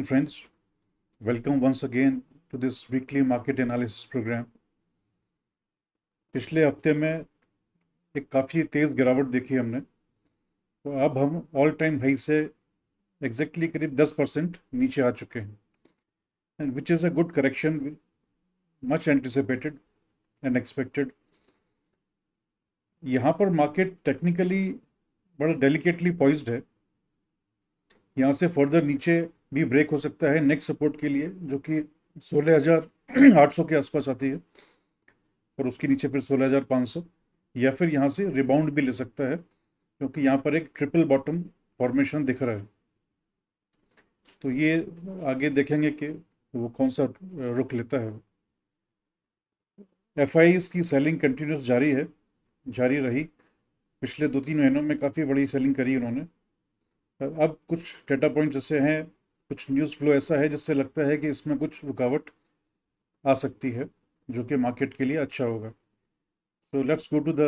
friends. Welcome once again to this weekly market analysis program. पिछले हफ्ते में एक काफ़ी तेज़ गिरावट देखी हमने, तो अब हम ऑल टाइम हाई से एग्जैक्टली करीब 10% नीचे आ चुके हैं, and which is a good correction, much anticipated and expected. यहाँ पर मार्केट टेक्निकली बड़ा डेलिकेटली पॉइज्ड है. यहाँ से फर्दर नीचे भी ब्रेक हो सकता है नेक्स्ट सपोर्ट के लिए, जो कि 16,800 के आसपास आती है, और उसके नीचे फिर 16,500, या फिर यहाँ से रिबाउंड भी ले सकता है, क्योंकि यहाँ पर एक ट्रिपल बॉटम फॉर्मेशन दिख रहा है. तो ये आगे देखेंगे कि वो कौन सा रुख लेता है. एफआईज की सेलिंग कंटिन्यूस जारी रही. पिछले 2-3 महीनों में काफ़ी बड़ी सेलिंग करी उन्होंने. अब कुछ डेटा पॉइंट्स ऐसे हैं, कुछ न्यूज़ फ्लो ऐसा है जिससे लगता है कि इसमें कुछ रुकावट आ सकती है, जो कि मार्केट के लिए अच्छा होगा. So let's go to the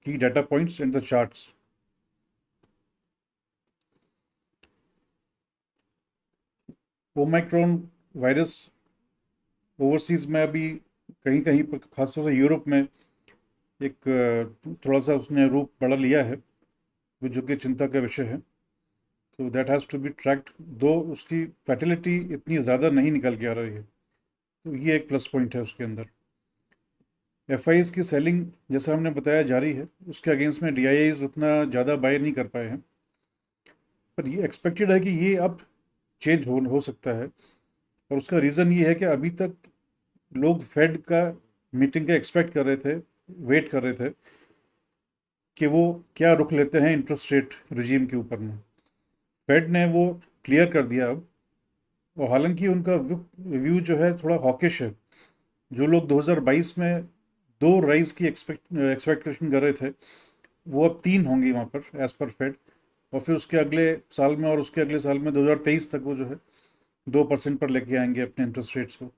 key data points and the charts. Omicron virus overseas में अभी कहीं कहीं पर, खासतौर से यूरोप में, एक थोड़ा सा उसने रूप बढ़ा लिया है, जो कि चिंता का विषय है. तो that has to be tracked, though उसकी फैटिलिटी इतनी ज़्यादा नहीं निकल के आ रही है, तो ये एक प्लस पॉइंट है उसके अंदर. एफआईज की सेलिंग जैसा हमने बताया जारी है. उसके अगेंस्ट में डीआईआईज उतना ज़्यादा बाय नहीं कर पाए हैं, पर ये एक्सपेक्टेड है कि ये अब चेंज हो सकता है. और उसका रीज़न ये है कि अभी तक लोग फेड का मीटिंग का एक्सपेक्ट कर रहे थे, वेट कर रहे थे कि वो क्या रुख लेते हैं इंटरेस्ट रेट रिजीम के ऊपर में. फेड ने वो क्लियर कर दिया अब, और हालांकि उनका व्यू जो है थोड़ा हॉकिश है. जो लोग 2022 में 2 राइज की एक्सपेक्टेशन कर रहे थे, वो अब 3 होंगी वहाँ पर एज पर फेड. और फिर उसके अगले साल में और उसके अगले साल में 2023 तक वो जो है 2% पर लेके आएंगे अपने इंटरेस्ट रेट्स को.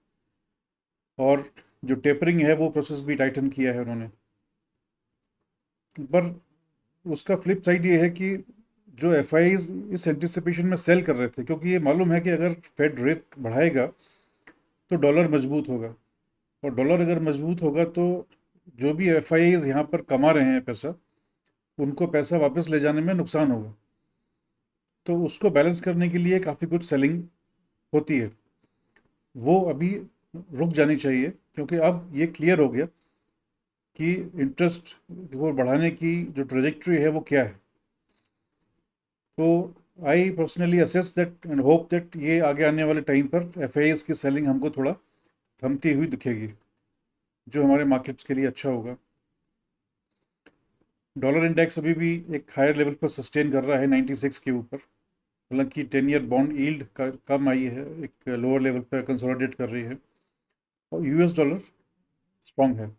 और जो टेपरिंग है वो प्रोसेस भी टाइटन किया है उन्होंने. पर उसका फ्लिप साइड ये है कि जो एफ इस एंटिसिपेशन में सेल कर रहे थे, क्योंकि ये मालूम है कि अगर फेड रेट बढ़ाएगा तो डॉलर मजबूत होगा, और डॉलर अगर मजबूत होगा तो जो भी एफ यहाँ पर कमा रहे हैं पैसा, उनको पैसा वापस ले जाने में नुकसान होगा. तो उसको बैलेंस करने के लिए काफ़ी कुछ सेलिंग होती है, वो अभी रुक जानी चाहिए, क्योंकि अब ये क्लियर हो गया कि इंटरेस्ट वो बढ़ाने की जो ट्रेजेक्ट्री है वो क्या है. तो I personally assess that and hope that ये आगे आने वाले टाइम पर एफ की सेलिंग हमको थोड़ा थमती हुई दिखेगी, जो हमारे मार्केट्स के लिए अच्छा होगा. डॉलर इंडेक्स अभी भी एक हायर लेवल पर सस्टेन कर रहा है 96 के ऊपर. हालांकि 10 ईयर बॉन्ड यील्ड कम आई है, एक लोअर लेवल पर कंसोलिडेट कर रही है, और यूएस डॉलर स्ट्रांग है.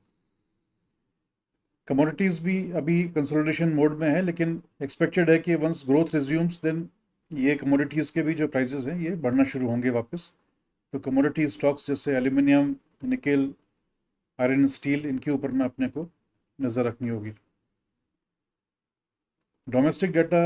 कमोडिटीज़ भी अभी कंसोलिडेशन मोड में है, लेकिन एक्सपेक्टेड है कि वंस ग्रोथ रिज्यूम्स देन ये कमोडिटीज़ के भी जो प्राइसेस हैं ये बढ़ना शुरू होंगे वापस. तो कमोडिटी स्टॉक्स जैसे एल्यूमिनियम, निकेल, आयरन, स्टील, इनके ऊपर में अपने को नज़र रखनी होगी. डोमेस्टिक डाटा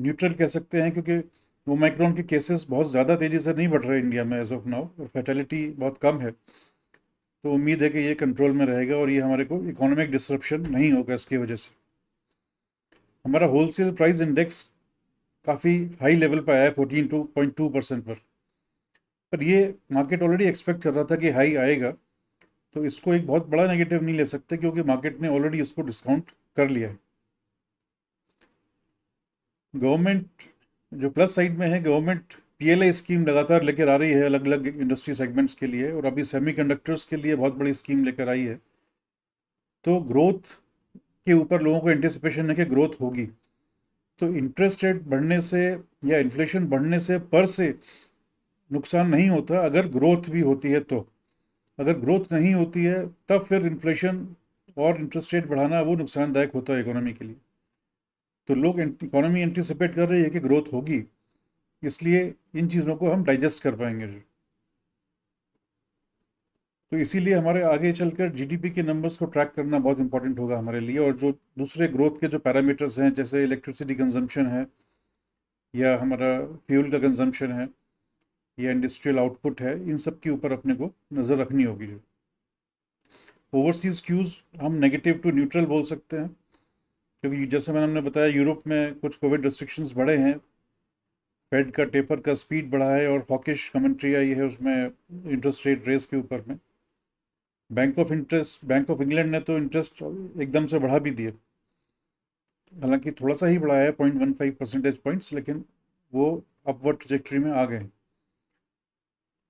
न्यूट्रल कह सकते हैं, क्योंकि ओमाइक्रॉन के केसेस बहुत ज़्यादा तेज़ी से नहीं बढ़ रहे इंडिया में एज ऑफ नाउ, और फैटेलिटी बहुत कम है. तो उम्मीद है कि ये कंट्रोल में रहेगा और ये हमारे को इकोनॉमिक डिसरप्शन नहीं होगा इसकी वजह से. हमारा होलसेल प्राइस इंडेक्स काफ़ी हाई लेवल पर आया है, 14.2% पर ये मार्केट ऑलरेडी एक्सपेक्ट कर रहा था कि हाई आएगा, तो इसको एक बहुत बड़ा नेगेटिव नहीं ले सकते, क्योंकि मार्केट ने ऑलरेडी इसको डिस्काउंट कर लिया है. गवर्नमेंट जो प्लस साइड में है, गवर्नमेंट पीएलआई स्कीम लगातार लेकर आ रही है अलग अलग इंडस्ट्री सेगमेंट्स के लिए, और अभी सेमीकंडक्टर्स के लिए बहुत बड़ी स्कीम लेकर आई है. तो ग्रोथ के ऊपर लोगों को एंटिसिपेशन है कि ग्रोथ होगी. तो इंटरेस्ट रेट बढ़ने से या इन्फ्लेशन बढ़ने से पर से नुकसान नहीं होता, अगर ग्रोथ भी होती है तो. अगर ग्रोथ नहीं होती है तब फिर इन्फ्लेशन और इंटरेस्ट रेट बढ़ाना वो नुकसानदायक होता है इकोनॉमी के लिए. तो लोग इकोनॉमी एंटिसिपेट कर रही है कि ग्रोथ होगी, इसलिए इन चीज़ों को हम डाइजेस्ट कर पाएंगे. तो इसीलिए हमारे आगे चलकर जीडीपी के नंबर्स को ट्रैक करना बहुत इंपॉर्टेंट होगा हमारे लिए, और जो दूसरे ग्रोथ के जो पैरामीटर्स हैं, जैसे इलेक्ट्रिसिटी कंजम्पशन है या हमारा फ्यूल का कंजम्पशन है, या इंडस्ट्रियल आउटपुट है, इन सब के ऊपर अपने को नज़र रखनी होगी। जो ओवरसीज क्यूज़ हम नेगेटिव टू न्यूट्रल बोल सकते हैं, क्योंकि जैसे हमने बताया यूरोप में कुछ कोविड रिस्ट्रिक्शंस बढ़े हैं, फेड का टेपर का स्पीड बढ़ा है और हॉकिश कमेंट्री आई है उसमें इंटरेस्ट रेट रेस के ऊपर में। बैंक ऑफ इंग्लैंड ने तो इंटरेस्ट एकदम से बढ़ा भी दिए, हालांकि थोड़ा सा ही बढ़ाया है 0.15 परसेंटेज पॉइंट्स, लेकिन वो अपवर्ड ट्रजेक्टरी में आ गए हैं।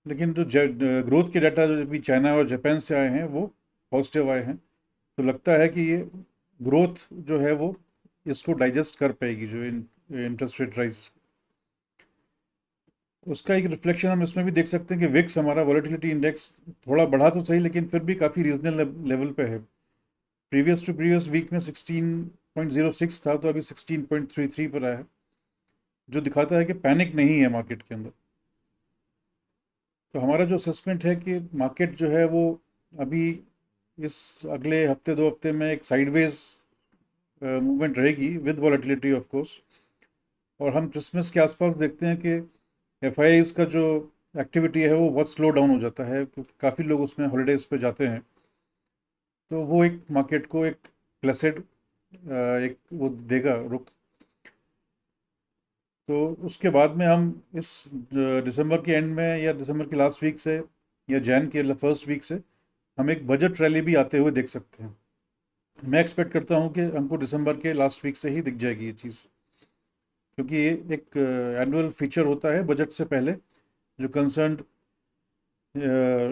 लेकिन जो ग्रोथ के डाटा जो भी चाइना और जापान से आए हैं वो पॉजिटिव आए हैं, तो लगता है कि ये ग्रोथ जो है वो इसको डाइजेस्ट कर पाएगी, जो इंटरेस्ट रेट राइज। उसका एक रिफ्लेक्शन हम इसमें भी देख सकते हैं कि विक्स हमारा वॉलेटिलिटी इंडेक्स थोड़ा बढ़ा तो सही, लेकिन फिर भी काफ़ी रीजनल लेवल पे है। प्रीवियस टू प्रीवियस वीक में 16.06 था, तो अभी 16.33 पर आया है, जो दिखाता है कि पैनिक नहीं है मार्केट के अंदर। तो हमारा जो असेसमेंट है कि मार्केट जो है वो अभी इस अगले हफ्ते 2 हफ्ते में एक साइडवेज मूवमेंट रहेगी विद वॉलेटिलिटी ऑफ कोर्स। और हम क्रिसमस के आसपास देखते हैं कि एफआईआईज का जो एक्टिविटी है वो बहुत स्लो डाउन हो जाता है, क्योंकि काफ़ी लोग उसमें हॉलीडेज पे जाते हैं। तो वो एक मार्केट को एक प्लेसेड एक वो देगा रुक। तो उसके बाद में हम इस दिसंबर के एंड में या दिसंबर की लास्ट वीक से या जैन के फर्स्ट वीक से हम एक बजट रैली भी आते हुए देख सकते हैं। मैं एक्सपेक्ट करता हूँ कि हमको दिसंबर के लास्ट वीक से ही दिख जाएगी ये चीज़, क्योंकि ये एक एनुअल फीचर होता है बजट से पहले, जो कंसर्न्ड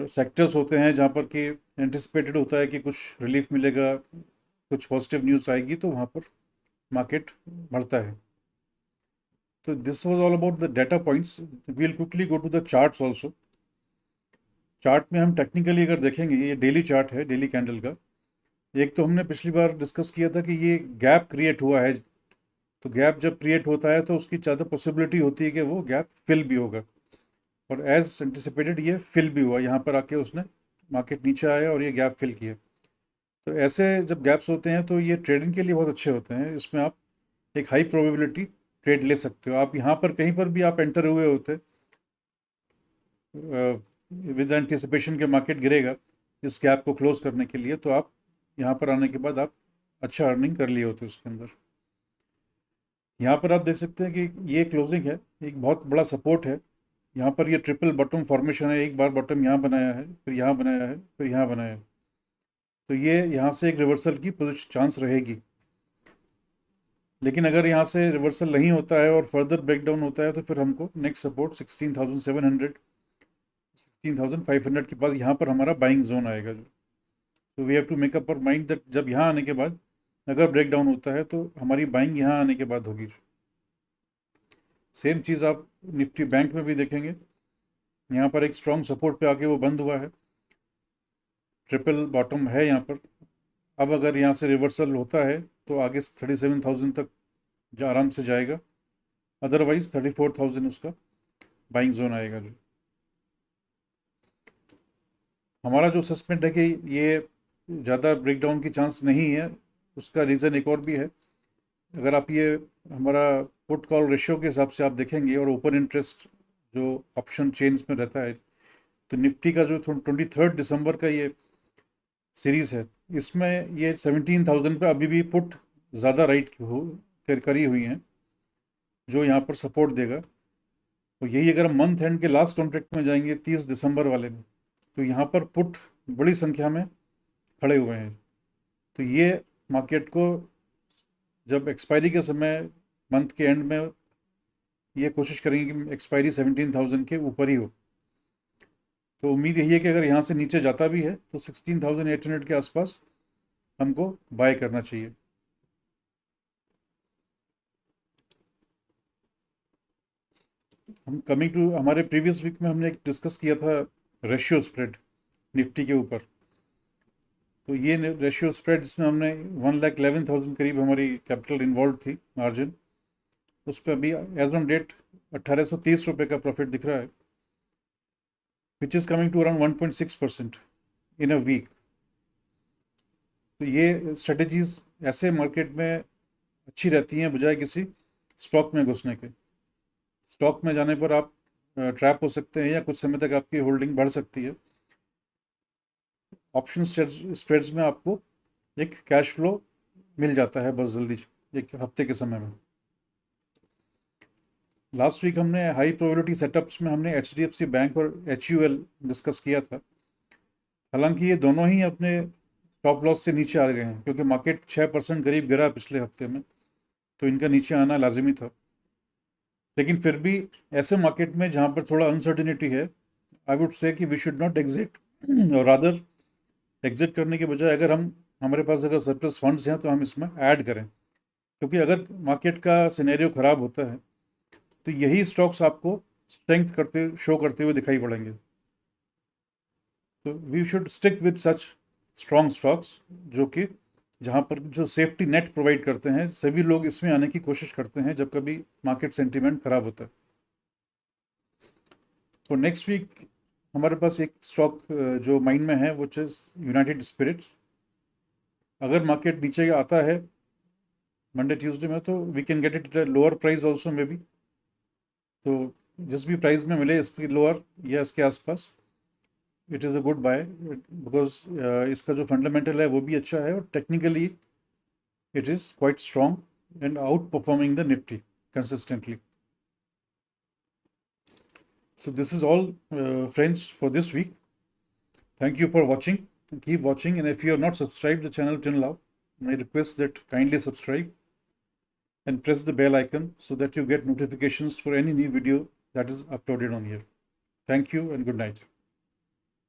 सेक्टर्स होते हैं जहाँ पर कि एंटिसिपेटेड होता है कि कुछ रिलीफ मिलेगा, कुछ पॉजिटिव न्यूज़ आएगी, तो वहाँ पर मार्केट बढ़ता है। तो this was all about the data points. We'll quickly go to the charts also. Chart में हम टेक्निकली अगर देखेंगे, ये डेली चार्ट है, डेली कैंडल का। एक तो हमने पिछली बार डिस्कस किया था कि ये गैप क्रिएट हुआ है, तो गैप जब क्रिएट होता है तो उसकी ज़्यादा पॉसिबिलिटी होती है कि वो गैप फिल भी होगा, और एज एंटिसिपेटेड ये फिल भी हुआ। यहाँ पर आके उसने मार्केट नीचे आया और ये गैप फिल किया। तो ऐसे जब गैप्स होते हैं तो ये ट्रेडिंग के लिए बहुत अच्छे होते हैं। इसमें आप एक हाई प्रोबेबिलिटी ट्रेड ले सकते हो। आप यहाँ पर कहीं पर भी आप एंटर हुए होते विद एंटिसिपेशन के मार्केट गिरेगा इस गैप को क्लोज करने के लिए, तो आप यहाँ पर आने के बाद आप अच्छा अर्निंग कर लिए होते उसके अंदर। यहाँ पर आप देख सकते हैं कि ये क्लोजिंग है, एक बहुत बड़ा सपोर्ट है। यहाँ पर ये ट्रिपल बॉटम फॉर्मेशन है, एक बार बॉटम यहाँ बनाया है, फिर यहाँ बनाया है, फिर यहाँ बनाया है। तो ये यहाँ से एक रिवर्सल की पोजिशन चांस रहेगी। लेकिन अगर यहाँ से रिवर्सल नहीं होता है और फर्दर ब्रेकडाउन होता है, तो फिर हमको नेक्स्ट सपोर्ट 16,700 16,500 के पास यहाँ पर हमारा बाइंग जोन आएगा। जो तो we have to make up our mind that जब यहाँ आने के बाद अगर ब्रेकडाउन होता है तो हमारी बाइंग यहाँ आने के बाद होगी। सेम चीज़ आप निफ्टी बैंक में भी देखेंगे। यहाँ पर एक स्ट्रॉन्ग सपोर्ट पे आके वो बंद हुआ है, ट्रिपल बॉटम है यहाँ पर। अब अगर यहाँ से रिवर्सल होता है तो आगे 37,000 तक आराम से जाएगा, अदरवाइज 34,000 उसका बाइंग जोन आएगा। जो हमारा जो असेसमेंट है कि ये ज़्यादा ब्रेकडाउन की चांस नहीं है, उसका रीज़न एक और भी है। अगर आप ये हमारा पुट कॉल रेशियो के हिसाब से आप देखेंगे और ओपन इंटरेस्ट जो ऑप्शन चेन्स में रहता है, तो निफ्टी का जो 23 दिसंबर का ये सीरीज़ है, इसमें ये 17,000 पे अभी भी पुट ज़्यादा राइट हो करी हुई हैं, जो यहाँ पर सपोर्ट देगा। तो यही अगर हम मंथ एंड के लास्ट कॉन्ट्रैक्ट में जाएंगे 30 दिसंबर वाले में, तो यहाँ पर पुट बड़ी संख्या में खड़े हुए हैं। तो ये मार्केट को जब एक्सपायरी के समय मंथ के एंड में ये कोशिश करेंगे कि एक्सपायरी 17,000 के ऊपर ही हो। तो उम्मीद यही है कि अगर यहाँ से नीचे जाता भी है तो 16,800 के आसपास हमको बाय करना चाहिए। हम कमिंग टू हमारे प्रीवियस वीक में हमने एक डिस्कस किया था रेशियो स्प्रेड निफ्टी के ऊपर। तो ये रेशियो स्प्रेड जिसमें हमने 1,11,000 करीब हमारी कैपिटल इन्वॉल्व थी मार्जिन, उस पर अभी एज ऑन डेट 1,830 रुपये का प्रॉफिट दिख रहा है, which is coming to around 1.6% in a week. तो ये स्ट्रेटजीज ऐसे मार्केट में अच्छी रहती हैं बजाय किसी स्टॉक में घुसने के। स्टॉक में जाने पर आप ट्रैप हो सकते हैं या कुछ समय तक आपकी होल्डिंग बढ़ सकती है। ऑप्शन स्प्रेड्स में आपको एक कैश फ्लो मिल जाता है बहुत जल्दी, एक हफ्ते के समय में। लास्ट वीक हमने हाई प्रोबेबिलिटी सेटअप्स में हमने HDFC बैंक और HUL डिस्कस किया था। हालांकि ये दोनों ही अपने स्टॉप लॉस से नीचे आ गए हैं, क्योंकि मार्केट 6% करीब गिरा पिछले हफ्ते में, तो इनका नीचे आना लाजमी था। लेकिन फिर भी ऐसे मार्केट में जहाँ पर थोड़ा अनसर्टिनिटी है, आई वुड से कि वी शुड नॉट एग्जिट, और रादर एग्जिट करने के बजाय अगर हमारे पास अगर सरप्लस फंड्स हैं तो हम इसमें ऐड करें, क्योंकि अगर मार्केट का सिनेरियो ख़राब होता है तो यही स्टॉक्स आपको स्ट्रेंथ शो करते हुए दिखाई पड़ेंगे। तो we should stick with such strong stocks, जो कि जहाँ पर जो सेफ्टी नेट प्रोवाइड करते हैं, सभी लोग इसमें आने की कोशिश करते हैं जब कभी मार्केट सेंटीमेंट खराब होता है। तो नेक्स्ट वीक हमारे पास एक स्टॉक जो माइंड में है वो यूनाइटेड स्पिरिट्स। अगर मार्केट नीचे आता है मंडे ट्यूसडे में तो we can get it lower price also maybe. तो जिस भी प्राइस में मिले इसके लोअर या इसके आसपास, it is a good buy, because इसका जो फंडामेंटल है वो भी अच्छा है और technically it is quite strong and outperforming the Nifty consistently. So this is all, friends, for this week. Thank you for watching. Keep watching, and if you have not subscribed the channel till now, I request that kindly subscribe and press the bell icon so that you get notifications for any new video that is uploaded on here. Thank you and good night.